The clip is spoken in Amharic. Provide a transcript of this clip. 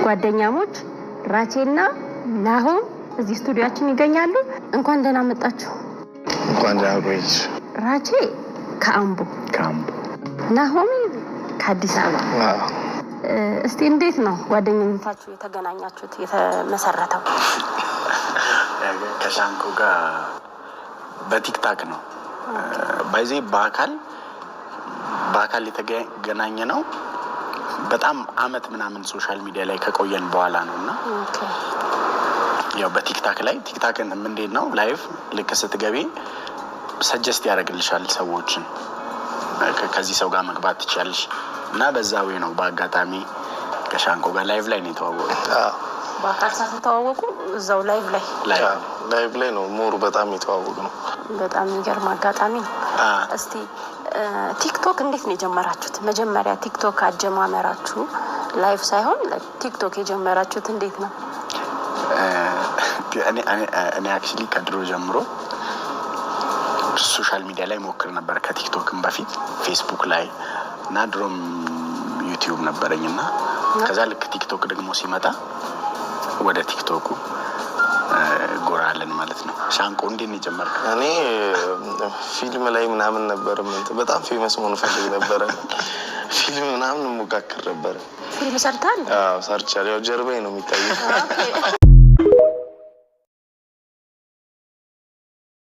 ጓደኛሞች ራቼና ናሆም እዚህ ስቱዲዮአችን ይገኛሉ። እንኳን ደህና መጣችሁ። እንኳን ደህና ቆይሽ። ራቼ ከአምቦ ናሆም ከአዲስ አበባ። እስቲ እንዴት ነው ጓደኝነታችሁ የተገናኛችሁት የተመሰረተው? ከሻንቆ ጋር በቲክታክ ነው። ባይዜ በአካል የተገናኘ ነው። በጣም አመት ምናምን ሶሻል ሚዲያ ላይ ከቆየን በኋላ ነውና ያው በቲክታክን እንዴት ነው ላይቭ ልክ ስትገቢ ሰጀስት ያደርግልሻል ሰዎችን ከዚህ ሰው ጋር መግባት ትችያለሽ እና በዛው ነው በአጋጣሚ ከሻንቆ ጋር ላይቭ ላይ ነው የተዋወቁት። በአካል ሳትተዋወቁ እዛው ላይቭ ላይ ነው ሞሩ በጣም የተዋወቁ ነው። በጣም የሚገርም አጋጣሚ ነው። እስቲ ቲክቶክ እንዴት ነው የጀመራችሁት? መጀመሪያ ቲክቶክ አጀማመራችሁ ላይቭ ሳይሆን ቲክቶክ የጀመራችሁት እንዴት ነው? እኔ አክቹሊ ከድሮ ጀምሮ ሶሻል ሚዲያ ላይ ሞክር ነበር ከቲክቶክም በፊት ፌስቡክ ላይ እና ድሮም ዩቲዩብ ነበረኝና ከዛ ልክ ቲክቶክ ደግሞ ሲመጣ ወደ ቲክቶኩ ጎራለን ማለት ነው። ሻንቆ እንዴት ነው የጀመርከው? እኔ ፊልም ላይ ምናምን ነበር በጣም ፌመስ መሆን ፈልግ ነበር። ፊልም ምናምን ሞካክር ነበር። ፊልም ሰርታል? ሰርቻለሁ። ያው ጀርባዬ ነው የሚታየው።